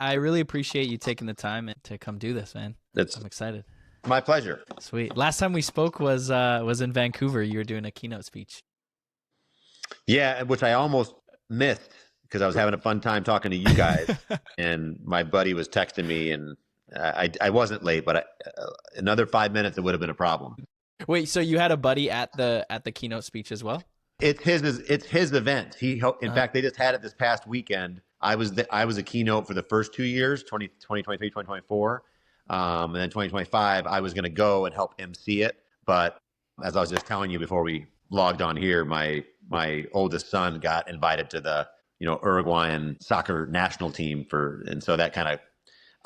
I really appreciate you taking the time to come do this, man. That's I'm excited. my pleasure. Sweet. Last time we spoke was in Vancouver. You were doing a keynote speech. Yeah, which I almost missed because I was having a fun time talking to you guys, and my buddy was texting me, and I wasn't late, but another 5 minutes it would have been a problem. Wait, so you had a buddy at the keynote speech as well? It's his event. In Uh, fact, they just had it this past weekend. I was a keynote for the first 2 years, 2023, 2024, and then 2025. I was going to go and help MC it, but as I was just telling you before we logged on here, my oldest son got invited to the Uruguayan soccer national team and so that kind of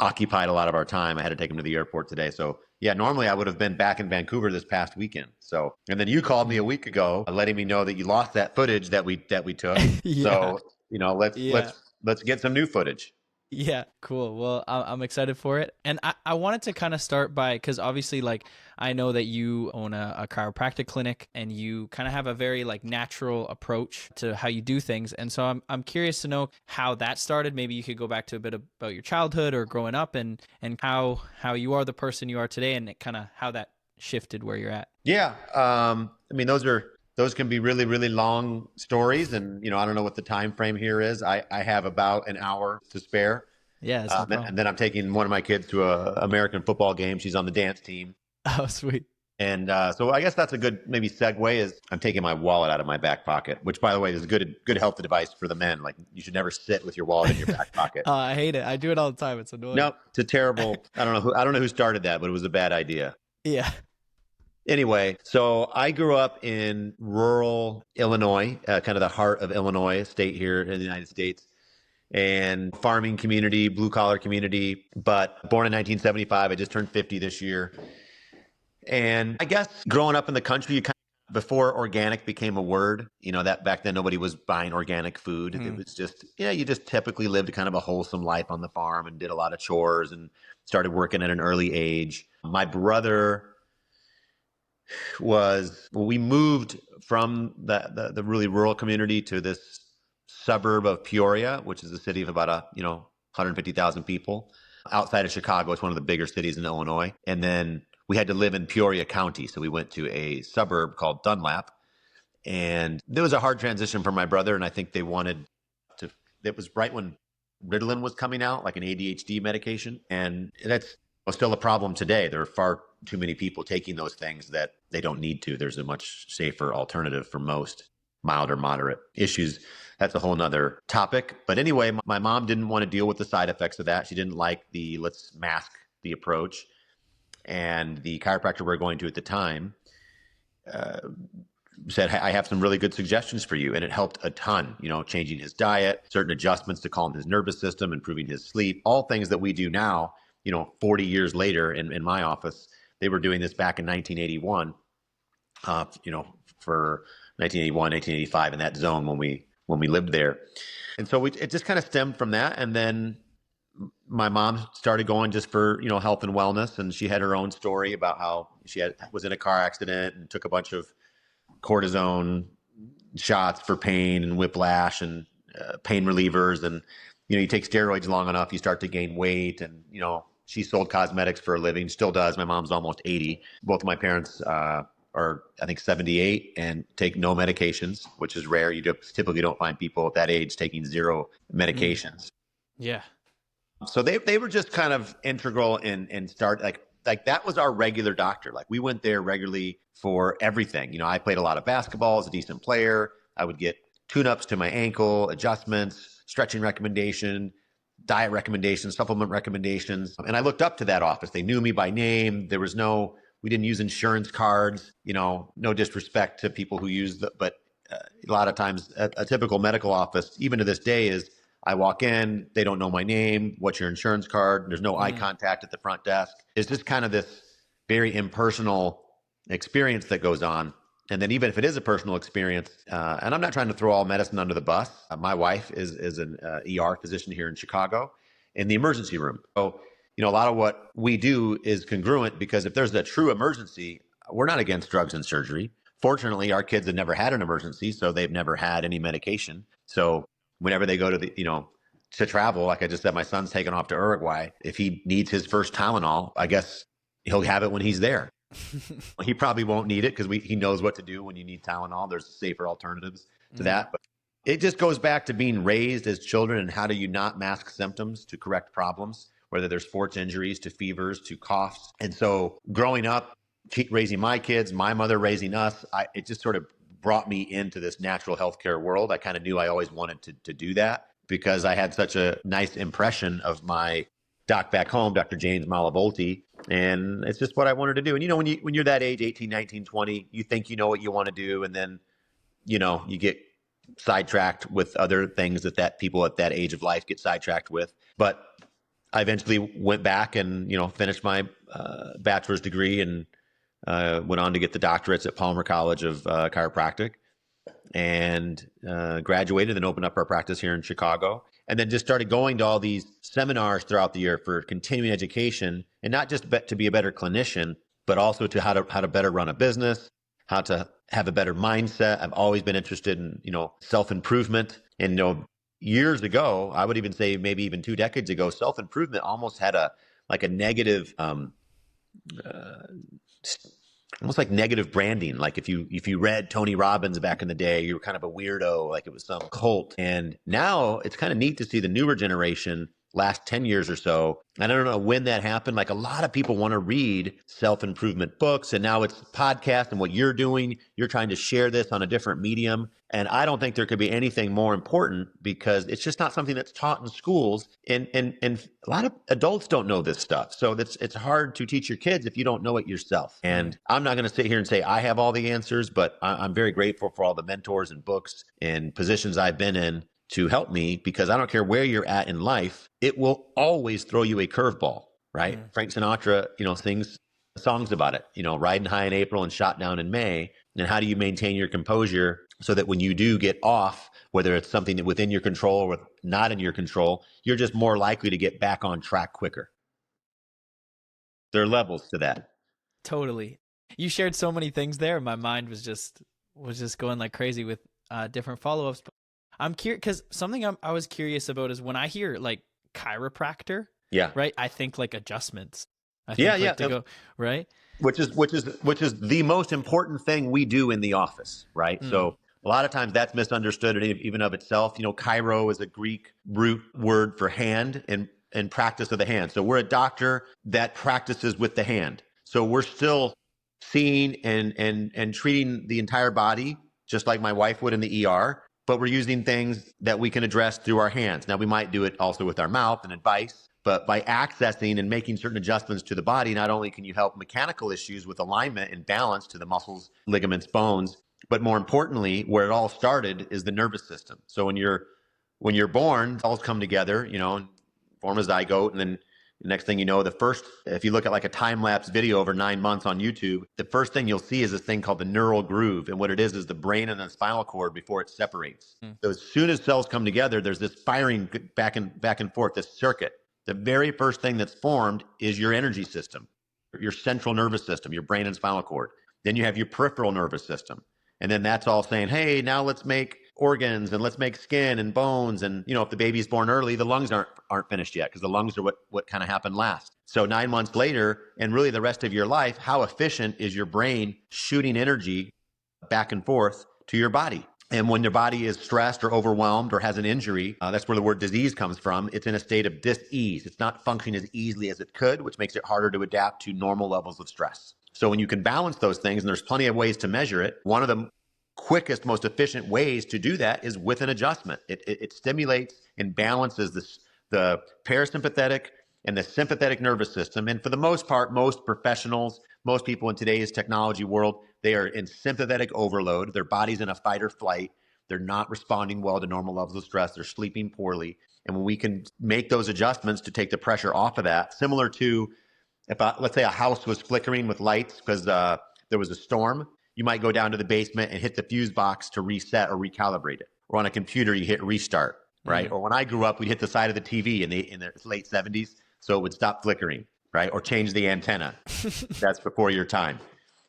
occupied a lot of our time. I had to take him to the airport today. So yeah, normally I would have been back in Vancouver this past weekend. So, and then you called me a week ago, letting me know that you lost that footage that we took. yeah. So, let's Yeah. get some new footage. Yeah, cool. Well, I'm excited for it. And I wanted to kind of start by, because obviously, like, I know that you own a chiropractic clinic and you kind of have a very, like, natural approach to how you do things. And so I'm curious to know how that started. Maybe you could go back to a bit about your childhood or growing up and how you are the person you are today and kind of how that shifted where you're at. Yeah. I mean, those can be really, really long stories. And, I don't know what the time frame here is. I have about an hour to spare. Yeah, it's no problem. And then I'm taking one of my kids to a American football game. She's on the dance team. Oh, sweet. And so I guess that's a good maybe segue is I'm taking my wallet out of my back pocket, which by the way is a good health advice for the men. Like you should never sit with your wallet in your back pocket. I hate it. I do it all the time. It's annoying. No, it's a terrible. I don't know who started that, but it was a bad idea. Yeah. Anyway, so I grew up in rural Illinois, kind of the heart of Illinois, a state here in the United States, and farming community, blue collar community, but born in 1975. I just turned 50 this year. And I guess growing up in the country, before organic became a word, that back then nobody was buying organic food. It was just, you just typically lived kind of a wholesome life on the farm and did a lot of chores and started working at an early age. My brother we moved from the really rural community to this suburb of Peoria, which is a city of about 150,000 people outside of Chicago. It's one of the bigger cities in Illinois. And then we had to live in Peoria County. So we went to a suburb called Dunlap. And there was a hard transition for my brother. And I think it was right when Ritalin was coming out, like an ADHD medication. And that's still a problem today. There are far too many people taking those things that they don't need to. There's a much safer alternative for most mild or moderate issues. That's a whole nother topic. But anyway, my mom didn't want to deal with the side effects of that. She didn't like the let's mask the approach. And the chiropractor we were going to at the time said, I have some really good suggestions for you. And it helped a ton, changing his diet, certain adjustments to calm his nervous system, improving his sleep, all things that we do now, 40 years later in my office. They were doing this back in 1981, for 1981, 1985 in that zone when we lived there. And so it just kind of stemmed from that. And then my mom started going just for, health and wellness. And she had her own story about how she was in a car accident and took a bunch of cortisone shots for pain and whiplash and pain relievers. And, you take steroids long enough, you start to gain weight. And, she sold cosmetics for a living, still does. My mom's almost 80. Both of my parents are, I think, 78 and take no medications, which is rare. You typically don't find people at that age taking zero medications. Yeah. So they were just kind of integral in start like that was our regular doctor. Like we went there regularly for everything. I played a lot of basketball as a decent player. I would get tune-ups to my ankle, adjustments, stretching recommendation, diet recommendations, supplement recommendations. And I looked up to that office. They knew me by name. We didn't use insurance cards, no disrespect to people who use but a lot of times a typical medical office, even to this day, is I walk in, they don't know my name. What's your insurance card? There's no eye contact at the front desk. It's just kind of this very impersonal experience that goes on. And then even if it is a personal experience, and I'm not trying to throw all medicine under the bus. My wife is an ER physician here in Chicago in the emergency room. So, a lot of what we do is congruent because if there's a true emergency, we're not against drugs and surgery. Fortunately, our kids have never had an emergency, so they've never had any medication. So whenever they go to to travel. Like I just said, my son's taking off to Uruguay. If he needs his first Tylenol, I guess he'll have it when he's there. He probably won't need it because he knows what to do when you need Tylenol. There's safer alternatives to that. But it just goes back to being raised as children and how do you not mask symptoms to correct problems, whether there's sports injuries to fevers to coughs. And so growing up, raising my kids, my mother raising us, it just sort of brought me into this natural healthcare world. I kind of knew I always wanted to do that because I had such a nice impression of my doc back home, Dr. James Malavolti. And it's just what I wanted to do. And, you know, when you're that age, 18, 19, 20, you think you know what you want to do. And then, you know, you get sidetracked with other things that people at that age of life get sidetracked with. But I eventually went back and, you know, finished my bachelor's degree and went on to get the doctorates at Palmer College of Chiropractic and graduated and opened up our practice here in Chicago. And then just started going to all these seminars throughout the year for continuing education, and not just to be a better clinician, but also to how to better run a business, how to have a better mindset. I've always been interested in, you know, self-improvement. And, you know, years ago, I would even say maybe even 2 decades ago, self-improvement almost had a negative, almost like negative branding. Like if you read Tony Robbins back in the day, you were kind of a weirdo, like it was some cult. And now it's kind of neat to see the newer generation last 10 years or so. And I don't know when that happened. Like a lot of people want to read self-improvement books, and now it's podcast and what you're doing, you're trying to share this on a different medium. And I don't think there could be anything more important because it's just not something that's taught in schools. And a lot of adults don't know this stuff. So it's hard to teach your kids if you don't know it yourself. And I'm not going to sit here and say I have all the answers, but I'm very grateful for all the mentors and books and positions I've been in to help me, because I don't care where you're at in life, it will always throw you a curveball, right? Frank Sinatra, you know, sings songs about it, you know, riding high in April and shot down in May. And how do you maintain your composure so that when you do get off, whether it's something that within your control or not in your control, you're just more likely to get back on track quicker. There are levels to that. Totally. You shared so many things there. My mind was just going like crazy with different follow-ups. I'm curious because something I was curious about is when I hear like chiropractor, right? I think like adjustments. I think like to go, right? Which is the most important thing we do in the office, right? So a lot of times that's misunderstood even of itself. You know, chiro is a Greek root word for hand and practice of the hand. So we're a doctor that practices with the hand. So we're still seeing and treating the entire body, just like my wife would in the ER. But we're using things that we can address through our hands. Now, we might do it also with our mouth and advice, but by accessing and making certain adjustments to the body, not only can you help mechanical issues with alignment and balance to the muscles, ligaments, bones, but more importantly, where it all started is the nervous system. So when you're born, cells come together, you know, and form a zygote, and then the next thing you know, if you look at like a time-lapse video over 9 months on YouTube, the first thing you'll see is this thing called the neural groove. And what it is the brain and the spinal cord before it separates. So as soon as cells come together, there's this firing back and forth, this circuit. The very first thing that's formed is your energy system, your central nervous system, your brain and spinal cord. Then you have your peripheral nervous system. And then that's all saying, hey, now let's make organs and let's make skin and bones. And, you know, if the baby's born early, the lungs aren't finished yet because the lungs are what kind of happened last. So 9 months later, and really the rest of your life, how efficient is your brain shooting energy back and forth to your body? And when your body is stressed or overwhelmed or has an injury, that's where the word disease comes from. It's in a state of dis-ease. It's not functioning as easily as it could, which makes it harder to adapt to normal levels of stress. So when you can balance those things, and there's plenty of ways to measure it, one of the quickest, most efficient ways to do that is with an adjustment. It stimulates and balances the parasympathetic and the sympathetic nervous system. And for the most part, most professionals, most people in today's technology world, they are in sympathetic overload. Their body's in a fight or flight. They're not responding well to normal levels of stress. They're sleeping poorly. And when we can make those adjustments to take the pressure off of that, similar to if let's say a house was flickering with lights because there was a storm, you might go down to the basement and hit the fuse box to reset or recalibrate it. Or on a computer, you hit restart, right? Or when I grew up, we'd hit the side of the TV in the late 70s so it would stop flickering, right? Or change the antenna. That's before your time.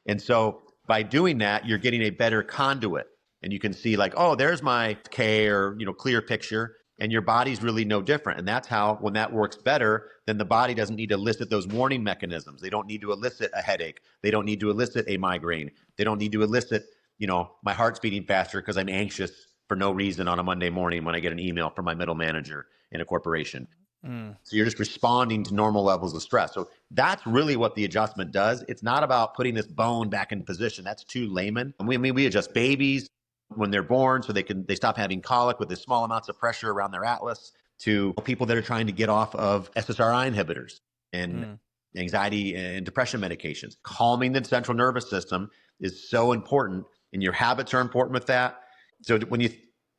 And so by doing that, you're getting a better conduit. And you can see like, oh, there's my K or, you know, clear picture. And your body's really no different. And that's how, when that works better, then the body doesn't need to elicit those warning mechanisms. They don't need to elicit a headache. They don't need to elicit a migraine. They don't need to elicit, my heart's beating faster because I'm anxious for no reason on a Monday morning when I get an email from my middle manager in a corporation. So you're just responding to normal levels of stress. So that's really what the adjustment does. It's not about putting this bone back in position. That's too layman. We adjust babies when they're born so they stop having colic with the small amounts of pressure around their atlas, to people that are trying to get off of SSRI inhibitors and anxiety and depression medications. Calming the central nervous system is so important, and your habits are important with that. So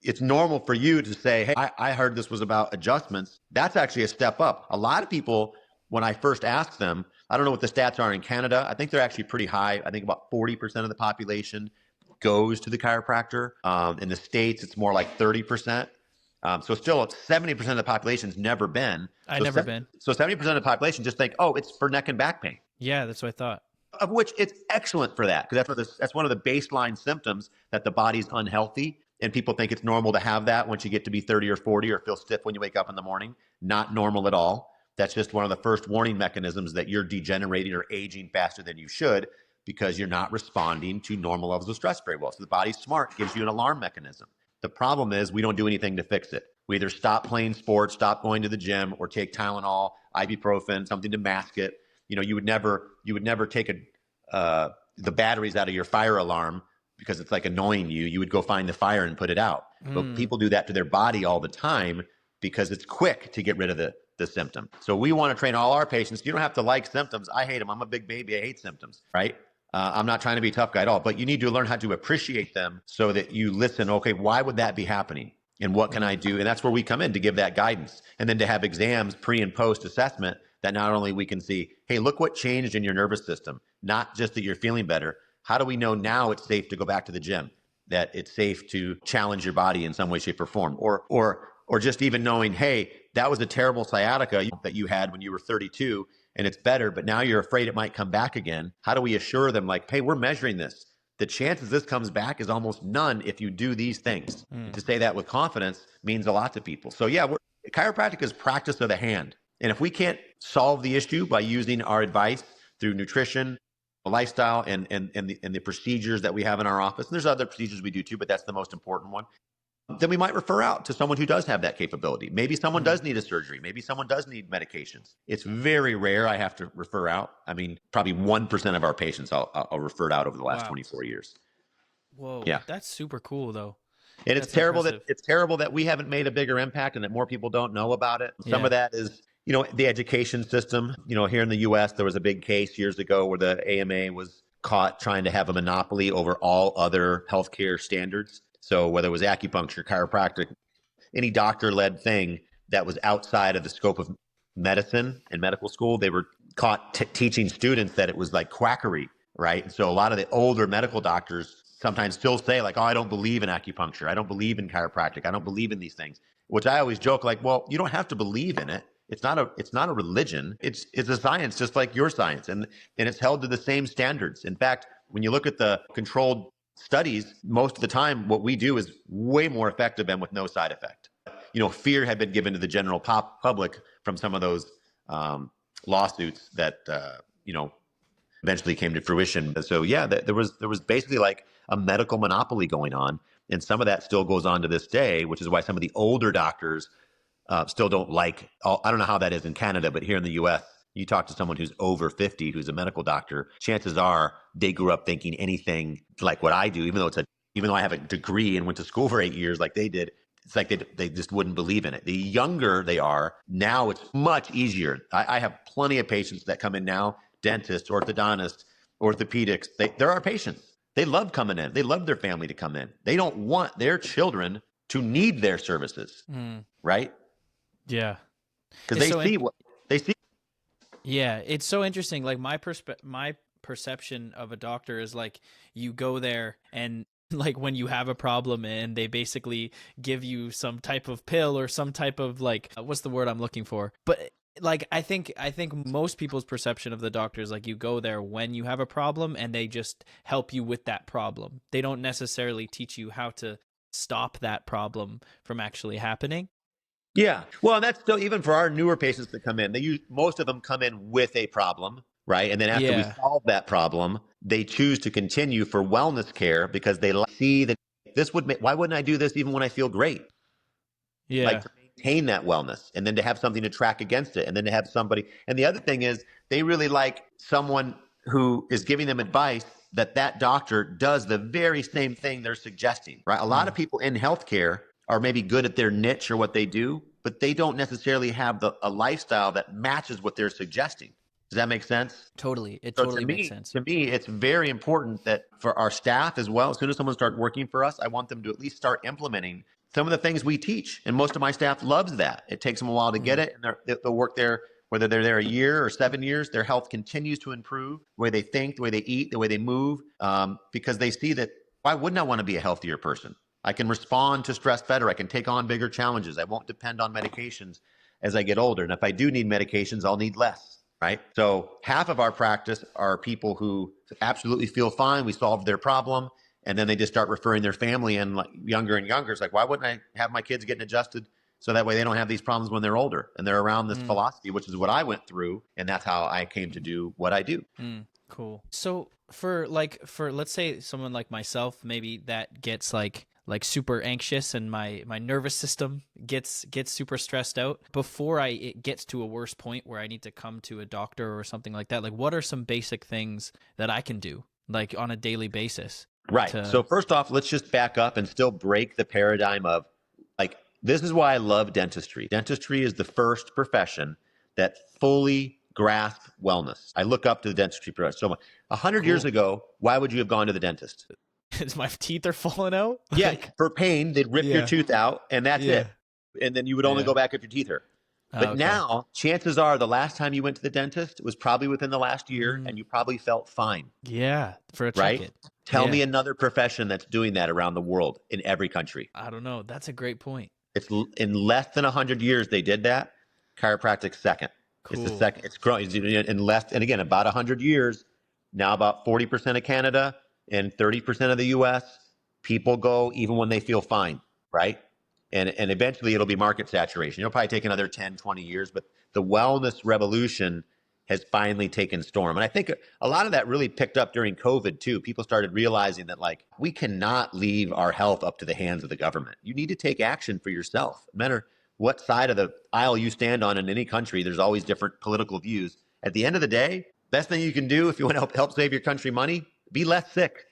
it's normal for you to say, hey, I heard this was about adjustments. That's actually a step up. A lot of people, when I first asked them, I don't know what the stats are in Canada. I think they're actually pretty high. I think about 40% of the population goes to the chiropractor. In the States, it's more like 30%. So still 70% of the population's never been. I've never been. So 70% of the population just think, oh, it's for neck and back pain. Yeah, that's what I thought. Of which it's excellent for that, because that's one of the baseline symptoms that the body's unhealthy. And people think it's normal to have that once you get to be 30 or 40 or feel stiff when you wake up in the morning. Not normal at all. That's just one of the first warning mechanisms that you're degenerating or aging faster than you should, because you're not responding to normal levels of stress very well. So the body's smart, gives you an alarm mechanism. The problem is we don't do anything to fix it. We either stop playing sports, stop going to the gym, or take Tylenol, ibuprofen, something to mask it. You would never take the batteries out of your fire alarm because it's like annoying you. You would go find the fire and put it out. But people do that to their body all the time because it's quick to get rid of the symptom. So we want to train all our patients. You don't have to like symptoms. I hate them. I'm a big baby. I hate symptoms, right? I'm not trying to be a tough guy at all, but you need to learn how to appreciate them so that you listen. Okay, why would that be happening? And what can I do? And that's where we come in to give that guidance. And then to have exams, pre and post assessment, that not only we can see, hey, look what changed in your nervous system, not just that you're feeling better. How do we know now it's safe to go back to the gym, that it's safe to challenge your body in some way, shape, or form? Or just even knowing, hey, that was a terrible sciatica that you had when you were 32 and it's better, but now you're afraid it might come back again. How do we assure them, like, hey, we're measuring this. The chances this comes back is almost none if you do these things. To say that with confidence means a lot to people. So yeah, chiropractic is practice of the hand. And if we can't solve the issue by using our advice through nutrition, lifestyle, and the procedures that we have in our office, and there's other procedures we do too, but that's the most important one, then we might refer out to someone who does have that capability. Maybe someone does need a surgery. Maybe someone does need medications. It's very rare I have to refer out. I mean, probably 1% of our patients I'll refer out over the last 24 years. Whoa. Yeah. That's super cool though. And it's terrible that we haven't made a bigger impact and that more people don't know about it. Some of that is, the education system. Here in the US, there was a big case years ago where the AMA was caught trying to have a monopoly over all other healthcare standards. So whether it was acupuncture, chiropractic, any doctor-led thing that was outside of the scope of medicine and medical school, they were caught teaching students that it was like quackery, right? And so a lot of the older medical doctors sometimes still say like, oh, I don't believe in acupuncture. I don't believe in chiropractic. I don't believe in these things, which I always joke like, well, you don't have to believe in it. It's not a religion. It's a science just like your science. And it's held to the same standards. In fact, when you look at the controlled studies, most of the time, what we do is way more effective and with no side effect. Fear had been given to the general public from some of those lawsuits that eventually came to fruition. So yeah, there was basically like a medical monopoly going on, and some of that still goes on to this day, which is why some of the older doctors still don't like. I don't know how that is in Canada, but here in the U.S., you talk to someone who's over 50, who's a medical doctor, chances are they grew up thinking anything like what I do, even though I have a degree and went to school for 8 years like they did. It's like they just wouldn't believe in it. The younger they are, now it's much easier. I have plenty of patients that come in now, dentists, orthodontists, orthopedics. They're our patients. They love coming in. They love their family to come in. They don't want their children to need their services, right? Yeah. Because they see. Yeah, it's so interesting. Like my perception of a doctor is like you go there and like when you have a problem and they basically give you some type of pill or some type of like what's the word I'm looking for? But like I think most people's perception of the doctor is like you go there when you have a problem and they just help you with that problem. They don't necessarily teach you how to stop that problem from actually happening. Yeah. Well, and that's still even for our newer patients that come in. Most of them come in with a problem, right? And then after we Yeah. solve that problem, they choose to continue for wellness care because they see that this would make, why wouldn't I do this even when I feel great? Like Yeah. to maintain that wellness and then to have something to track against it and then to have somebody. And the other thing is they really like someone who is giving them advice that doctor does the very same thing they're suggesting, right? A lot of Mm. people in healthcare are maybe good at their niche or what they do, but they don't necessarily have a lifestyle that matches what they're suggesting. Does that make sense? Totally. It So totally makes sense. to me, it's very important that for our staff as well, as soon as someone starts working for us, I want them to at least start implementing some of the things we teach. And most of my staff loves that. It takes them a while to get Mm. it, and they'll work there, whether they're there a year or 7 years, their health continues to improve, the way they think, the way they eat, the way they move, because they see that why wouldn't I want to be a healthier person? I can respond to stress better. I can take on bigger challenges. I won't depend on medications as I get older. And if I do need medications, I'll need less, right? So half of our practice are people who absolutely feel fine. We solved their problem. And then they just start referring their family in like younger and younger. It's like, why wouldn't I have my kids getting adjusted so that way they don't have these problems when they're older and they're around this Mm. philosophy, which is what I went through. And that's how I came to do what I do. Mm. Cool. So for let's say someone like myself, maybe that gets like super anxious and my nervous system gets super stressed out before it gets to a worse point where I need to come to a doctor or something like that. Like what are some basic things that I can do like on a daily basis? Right. To So first off, let's just back up and still break the paradigm of like, this is why I love dentistry. Dentistry is the first profession that fully grasp wellness. I look up to the dentistry profession so much. 100 years Cool. ago, why would you have gone to the dentist? Is my teeth are falling out? Yeah, Like for pain, they'd rip your yeah. tooth out and that's Yeah. it. And then you would only Yeah. go back if your teeth hurt. Oh, But okay. now, chances are the last time you went to the dentist was probably within the last year Mm, and you probably felt fine, yeah, for a check right? it. Tell Yeah. me another profession that's doing that around the world in every country. I don't know. That's a great point. In less than 100 years they did that. Chiropractic's second. It's the Cool. second. It's growing in less, and again, about 100 years. Now, about 40% of Canada and 30% of the U.S. people go even when they feel fine, right? And eventually it'll be market saturation. It'll probably take another 10, 20 years, but the wellness revolution has finally taken storm. And I think a lot of that really picked up during COVID too. People started realizing that like we cannot leave our health up to the hands of the government. You need to take action for yourself. No matter what side of the aisle you stand on in any country, there's always different political views. At the end of the day, best thing you can do if you want to help save your country money, be less sick.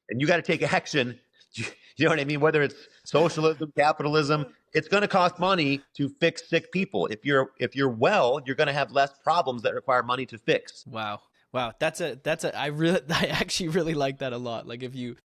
And you got to take action. You know what I mean? Whether it's socialism, capitalism, it's going to cost money to fix sick people. If you're well, you're going to have less problems that require money to fix. Wow. Wow. That's a I actually really like that a lot. Like if you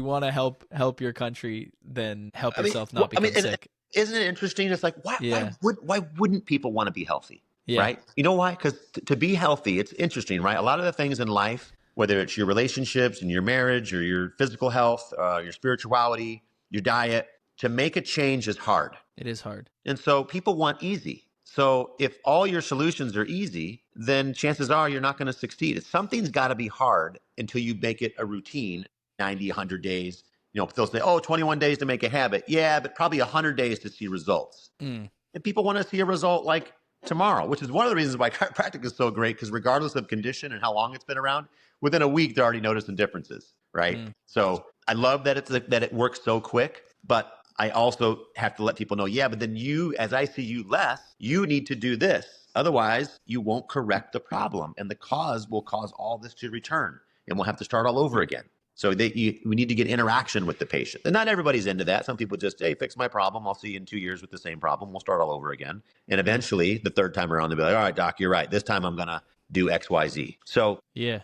want to help your country, then help I mean, yourself not become and sick. isn't it interesting? It's like Yeah. why wouldn't people want to be healthy, Yeah. right? You know why? Because to be healthy, it's interesting, right? A lot of the things in life, whether it's your relationships and your marriage or your physical health, your spirituality, your diet, to make a change is hard. It is hard. And so people want easy. So if all your solutions are easy, then chances are you're not going to succeed. Something's got to be hard until you make it a routine, 90, 100 days. You know, they'll say, oh, 21 days to make a habit. Yeah, but probably 100 days to see results. Mm. And people want to see a result like tomorrow, which is one of the reasons why chiropractic is so great, because regardless of condition and how long it's been around, within a week, they're already noticing differences, right? Mm. So I love that that it works so quick, but I also have to let people know, yeah, but then you, as I see you less, you need to do this. Otherwise, you won't correct the problem, and the cause will cause all this to return, and we'll have to start all over again. So we need to get interaction with the patient. And not everybody's into that. Some people just, hey, fix my problem. I'll see you in 2 years with the same problem. We'll start all over again. And eventually, the third time around, they'll be like, all right, doc, you're right. This time I'm going to do X, Y, Z. So Yeah.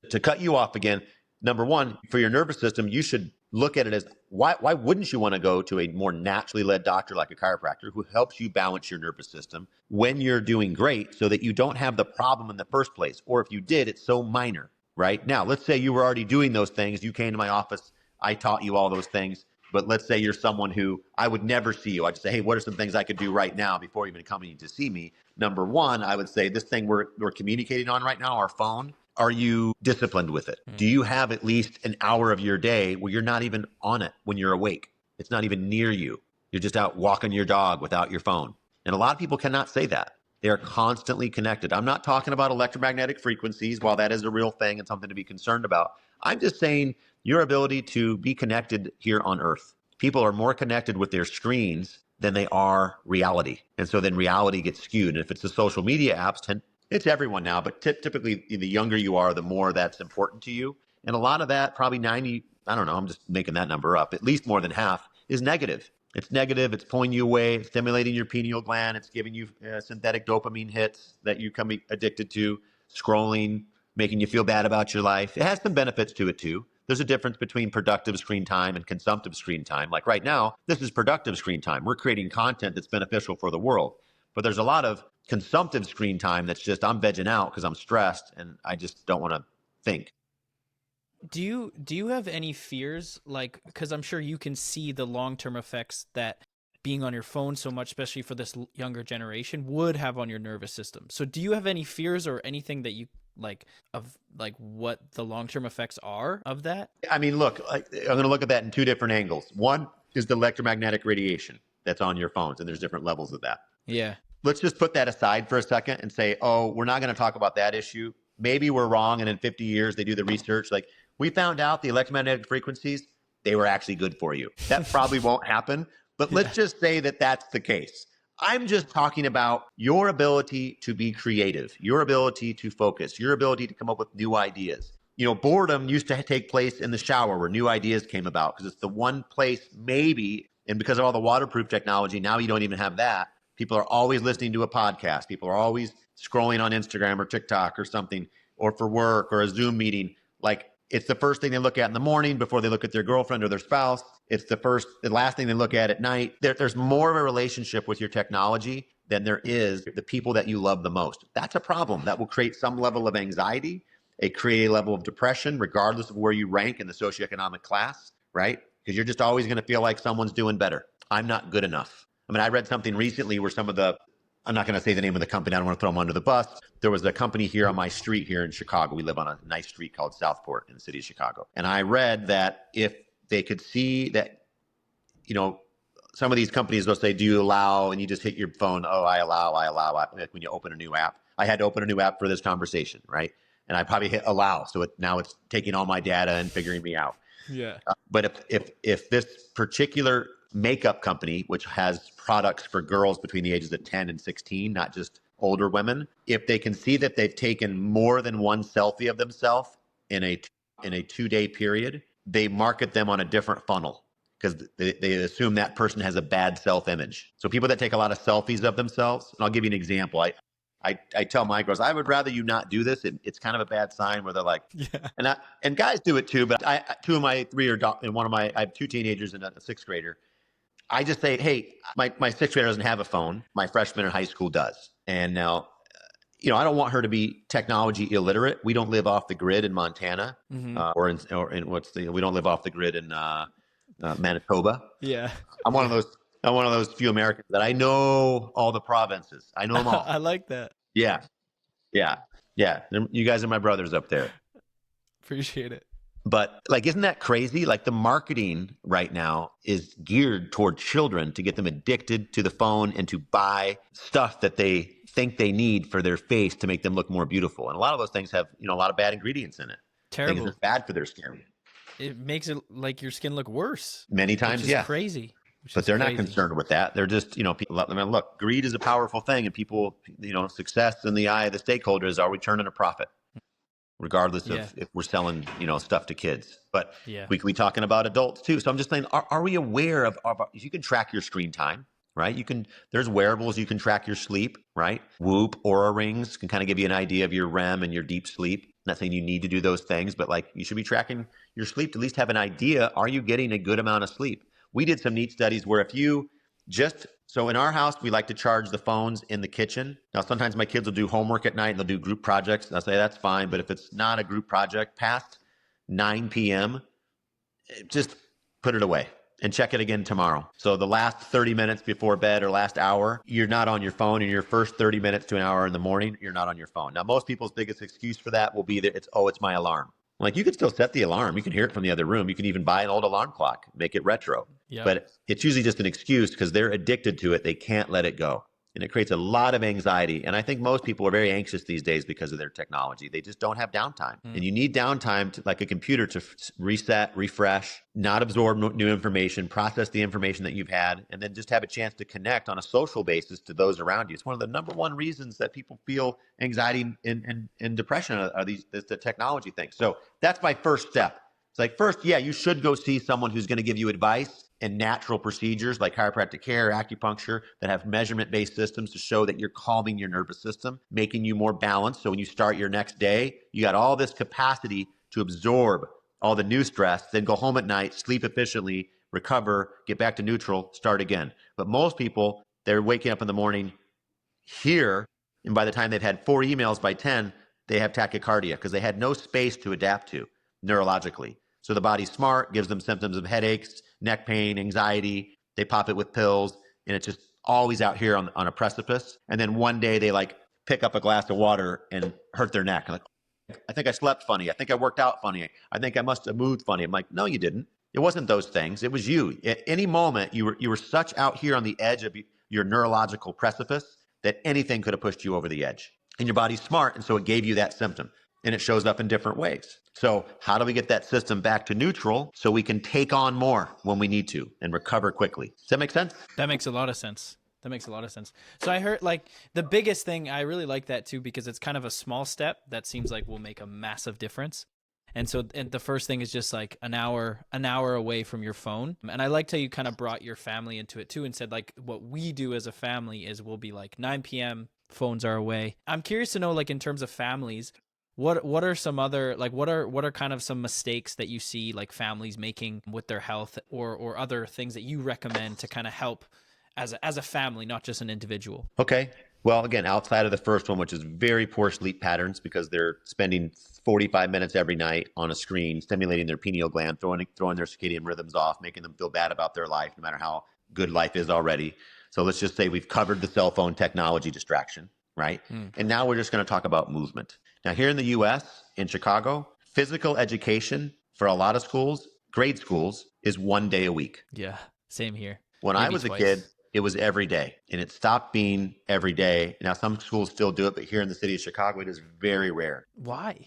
to cut you off again, number one, for your nervous system, you should look at it as why wouldn't you want to go to a more naturally led doctor like a chiropractor who helps you balance your nervous system when you're doing great so that you don't have the problem in the first place? Or if you did, it's so minor. Right now, let's say you were already doing those things. You came to my office. I taught you all those things. But let's say you're someone who I would never see you. I'd say, hey, what are some things I could do right now before even coming to see me? Number one, I would say this thing we're communicating on right now, our phone. Are you disciplined with it? Mm. Do you have at least an hour of your day where you're not even on it when you're awake? It's not even near you. You're just out walking your dog without your phone. And a lot of people cannot say that. They are constantly connected. I'm not talking about electromagnetic frequencies, while that is a real thing and something to be concerned about. I'm just saying your ability to be connected here on Earth. People are more connected with their screens than they are reality. And so then reality gets skewed. And if it's the social media apps, it's everyone now, but typically the younger you are, the more that's important to you. And a lot of that, probably 90, I don't know, I'm just making that number up, at least more than half is negative. It's negative. It's pulling you away. It's stimulating your pineal gland. It's giving you synthetic dopamine hits that you can be addicted to, scrolling, making you feel bad about your life. It has some benefits to it too. There's a difference between productive screen time and consumptive screen time. Like right now, this is productive screen time. We're creating content that's beneficial for the world. But there's a lot of consumptive screen time that's just, I'm vegging out because I'm stressed and I just don't want to think. Do you have any fears, like, because I'm sure you can see the long-term effects that being on your phone so much, especially for this younger generation, would have on your nervous system. So do you have any fears or anything that you like of like what the long-term effects are of that? I mean, look, I'm going to look at that in two different angles. One is the electromagnetic radiation that's on your phones, and there's different levels of that. Yeah. Let's just put that aside for a second and say, oh, we're not going to talk about that issue. Maybe we're wrong, and in 50 years they do the research. Like, we found out the electromagnetic frequencies, they were actually good for you. That probably won't happen, but let's just say that that's the case. I'm just talking about your ability to be creative, your ability to focus, your ability to come up with new ideas. You know, boredom used to take place in the shower where new ideas came about because it's the one place maybe, and because of all the waterproof technology, now you don't even have that. People are always listening to a podcast. People are always scrolling on Instagram or TikTok or something, or for work or a Zoom meeting. Like, it's the first thing they look at in the morning before they look at their girlfriend or their spouse. It's the last thing they look at night. There's more of a relationship with your technology than there is the people that you love the most. That's a problem. That will create some level of anxiety, create a level of depression, regardless of where you rank in the socioeconomic class, right? Because you're just always going to feel like someone's doing better. I'm not good enough. I mean, I read something recently where I'm not going to say the name of the company. I don't want to throw them under the bus. There was a company here on my street here in Chicago. We live on a nice street called Southport in the city of Chicago. And I read that if they could see that, you know, some of these companies will say, do you allow? And you just hit your phone. Oh, I allow. Like when you open a new app. I had to open a new app for this conversation, right? And I probably hit allow. So now it's taking all my data and figuring me out. Yeah. But if this particular makeup company, which has products for girls between the ages of 10 and 16, not just older women, if they can see that they've taken more than one selfie of themselves in a 2-day period, they market them on a different funnel because they assume that person has a bad self-image. So people that take a lot of selfies of themselves, and I'll give you an example. I tell my girls, I would rather you not do this. It's kind of a bad sign where they're like, yeah. And guys do it too, but two of my three are, and I have two teenagers and a sixth grader. I just say, hey, my sixth grader doesn't have a phone. My freshman in high school does. And now, you know, I don't want her to be technology illiterate. We don't live off the grid in Montana, we don't live off the grid in Manitoba. Yeah. I'm one of those few Americans that I know all the provinces. I know them all. I like that. Yeah. You guys are my brothers up there. Appreciate it. But like, isn't that crazy? Like the marketing right now is geared toward children to get them addicted to the phone and to buy stuff that they think they need for their face to make them look more beautiful. And a lot of those things have, you know, a lot of bad ingredients in it. Terrible. Things are bad for their skin. It makes it like your skin look worse. Many times, which is crazy. But they're not concerned with that. They're just, you know, people, I mean, look, greed is a powerful thing, and people, you know, success in the eye of the stakeholders are we turning a profit, regardless of if we're selling, you know, stuff to kids. But we talking about adults too. So I'm just saying, are we aware of you can track your screen time, right? There's wearables, you can track your sleep, right? Whoop, Oura rings can kind of give you an idea of your REM and your deep sleep. Not saying you need to do those things, but like you should be tracking your sleep to at least have an idea. Are you getting a good amount of sleep? We did some neat studies where so in our house, we like to charge the phones in the kitchen. Now, sometimes my kids will do homework at night and they'll do group projects. And I'll say, that's fine. But if it's not a group project, past 9 p.m., just put it away and check it again tomorrow. So the last 30 minutes before bed or last hour, you're not on your phone. And your first 30 minutes to an hour in the morning, you're not on your phone. Now, most people's biggest excuse for that will be that it's my alarm. Like you could still set the alarm. You can hear it from the other room. You can even buy an old alarm clock, make it retro. Yep. But it's usually just an excuse because they're addicted to it. They can't let it go. And it creates a lot of anxiety. And I think most people are very anxious these days because of their technology. They just don't have downtime. And you need downtime to, like a computer, to reset, refresh, not absorb new information, process the information that you've had, and then just have a chance to connect on a social basis to those around you. It's one of the number one reasons that people feel anxiety and depression are the technology thing. So that's my first step. It's like, first, yeah, you should go see someone who's going to give you advice and natural procedures like chiropractic care, acupuncture, that have measurement-based systems to show that you're calming your nervous system, making you more balanced. So when you start your next day, you got all this capacity to absorb all the new stress, then go home at night, sleep efficiently, recover, get back to neutral, start again. But most people, they're waking up in the morning here, and by the time they've had 4 emails by 10, they have tachycardia because they had no space to adapt to neurologically. So the body's smart, gives them symptoms of headaches, neck pain, anxiety. They pop it with pills, and it's just always out here on a precipice. And then one day they like pick up a glass of water and hurt their neck. Like, I think I slept funny. I think I worked out funny. I think I must have moved funny. I'm like, no, you didn't. It wasn't those things. It was you. At any moment, you were such out here on the edge of your neurological precipice that anything could have pushed you over the edge. And your body's smart, and so it gave you that symptom. And it shows up in different ways. So how do we get that system back to neutral so we can take on more when we need to and recover quickly? Does that make sense? That makes a lot of sense. So I heard, like, the biggest thing, I really like that too, because it's kind of a small step that seems like will make a massive difference. And the first thing is just like an hour away from your phone. And I liked how you kind of brought your family into it too and said, like, what we do as a family is we'll be like 9 p.m. phones are away. I'm curious to know, like, in terms of families, what are some other, like, what are kind of some mistakes that you see like families making with their health, or other things that you recommend to kind of help as a family, not just an individual? Okay. Well, again, outside of the first one, which is very poor sleep patterns because they're spending 45 minutes every night on a screen, stimulating their pineal gland, throwing their circadian rhythms off, making them feel bad about their life, no matter how good life is already. So let's just say we've covered the cell phone technology distraction, right? And now we're just going to talk about movement. Now, here in the US, in Chicago, physical education for a lot of schools, grade schools, is 1 day a week. Yeah, same here. When I was a kid, it was every day, and it stopped being every day. Now, some schools still do it, but here in the city of Chicago, it is very rare. Why?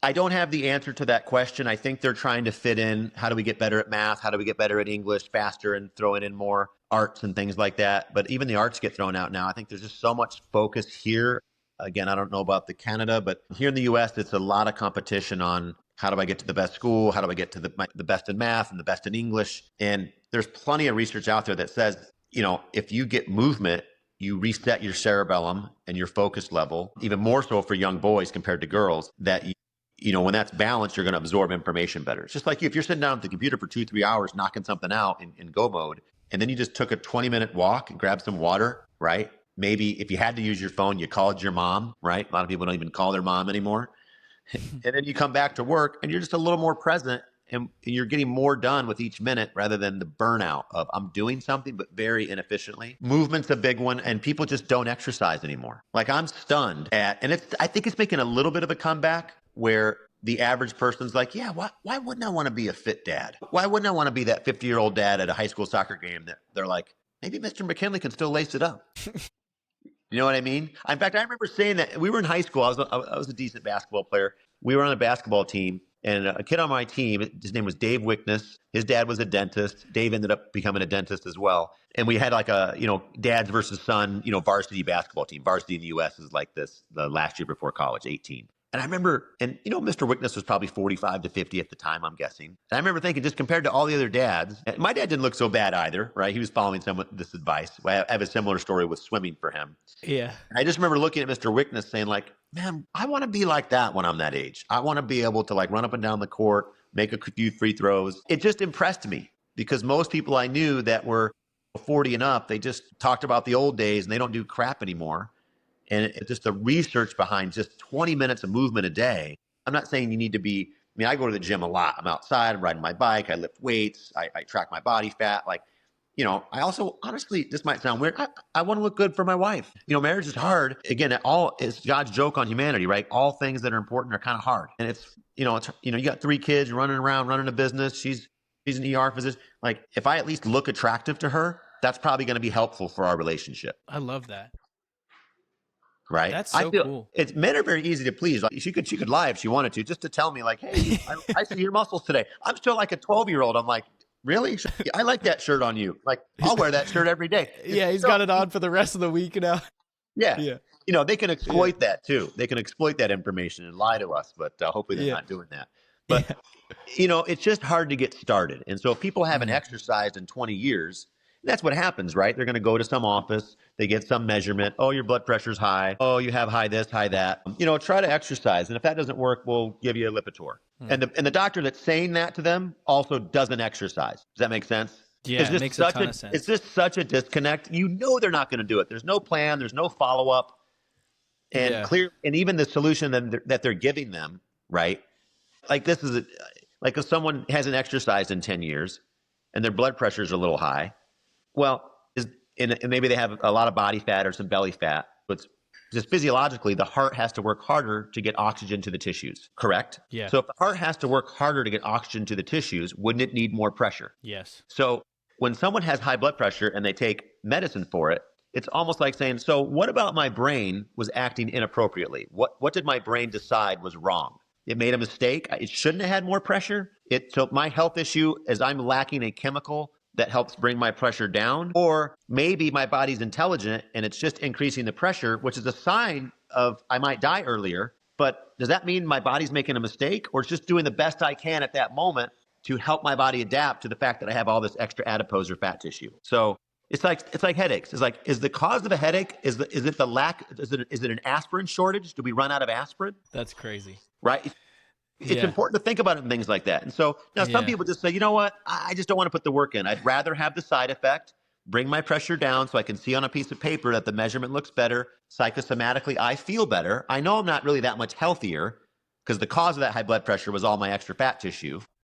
I don't have the answer to that question. I think they're trying to fit in, how do we get better at math? How do we get better at English faster and throwing in more arts and things like that? But even the arts get thrown out now. I think there's just so much focus here. Again, I don't know about the Canada, but here in the US, it's a lot of competition on how do I get to the best school? How do I get to the best in math and the best in English? And there's plenty of research out there that says, if you get movement, you reset your cerebellum and your focus level, even more so for young boys compared to girls, that when that's balanced, you're going to absorb information better. It's just like if you're sitting down at the computer for 2-3 hours, knocking something out in go mode, and then you just took a 20-minute walk and grabbed some water, right? Maybe if you had to use your phone, you called your mom, right? A lot of people don't even call their mom anymore. And then you come back to work and you're just a little more present, and you're getting more done with each minute rather than the burnout of I'm doing something but very inefficiently. Movement's a big one, and people just don't exercise anymore. Like, I'm stunned at, and I think it's making a little bit of a comeback where the average person's like, yeah, why wouldn't I want to be a fit dad? Why wouldn't I want to be that 50-year-old dad at a high school soccer game that they're like, maybe Mr. McKinley can still lace it up. You know what I mean? In fact, I remember saying that we were in high school. I was a decent basketball player. We were on a basketball team, and a kid on my team, his name was Dave Wickness. His dad was a dentist. Dave ended up becoming a dentist as well. And we had like a, dads versus son, varsity basketball team. Varsity in the U.S. is like this, the last year before college, 18. And I remember, and Mr. Wickness was probably 45 to 50 at the time, I'm guessing. And I remember thinking, just compared to all the other dads, my dad didn't look so bad either, right? He was following some of this advice. I have a similar story with swimming for him. Yeah. I just remember looking at Mr. Wickness saying, like, man, I want to be like that when I'm that age. I want to be able to like run up and down the court, make a few free throws. It just impressed me because most people I knew that were 40 and up, they just talked about the old days and they don't do crap anymore. And it's just the research behind just 20 minutes of movement a day. I'm not saying you need to be, I go to the gym a lot. I'm outside, I'm riding my bike, I lift weights, I track my body fat. Like, I also, honestly, this might sound weird. I want to look good for my wife. Marriage is hard. Again, it's God's joke on humanity, right? All things that are important are kind of hard. And you got 3 kids running around, running a business. She's an ER physician. Like, if I at least look attractive to her, that's probably going to be helpful for our relationship. I love that. Right. That's I so feel cool. men are very easy to please. Like, she could lie if she wanted to, just to tell me like, hey, I see your muscles today. I'm still like a 12-year-old. I'm like, really? I like that shirt on you. Like, I'll wear that shirt every day. Yeah, he's got it on for the rest of the week now. Yeah. Yeah. They can exploit that too. They can exploit that information and lie to us, but hopefully they're not doing that. But, it's just hard to get started. And so if people haven't exercised in 20 years, that's what happens, right? They're going to go to some office. They get some measurement. Oh, your blood pressure's high. Oh, you have high this, high that. Try to exercise. And if that doesn't work, we'll give you a Lipitor. And the doctor that's saying that to them also doesn't exercise. Does that make sense? Yeah, it makes a ton of sense. It's just such a disconnect. They're not going to do it. There's no plan. There's no follow-up. And and even the solution that they're giving them, right? Like, this is like, if someone hasn't exercised in 10 years and their blood pressure is a little high, well, and maybe they have a lot of body fat or some belly fat, but just physiologically, the heart has to work harder to get oxygen to the tissues, correct? Yeah. So if the heart has to work harder to get oxygen to the tissues, wouldn't it need more pressure? Yes. So when someone has high blood pressure and they take medicine for it, it's almost like saying, so what about my brain was acting inappropriately? What did my brain decide was wrong? It made a mistake. It shouldn't have had more pressure. So my health issue is I'm lacking a chemical that helps bring my pressure down. Or maybe my body's intelligent and it's just increasing the pressure, which is a sign of I might die earlier. But does that mean my body's making a mistake, or it's just doing the best I can at that moment to help my body adapt to the fact that I have all this extra adipose or fat tissue? So it's like headaches. It's like, is the cause of a headache, is it the lack, is it an aspirin shortage? Do we run out of aspirin? That's crazy. Right? It's important to think about it in things like that. And so now some people just say, you know what? I just don't want to put the work in. I'd rather have the side effect, bring my pressure down so I can see on a piece of paper that the measurement looks better. Psychosomatically, I feel better. I know I'm not really that much healthier because the cause of that high blood pressure was all my extra fat tissue.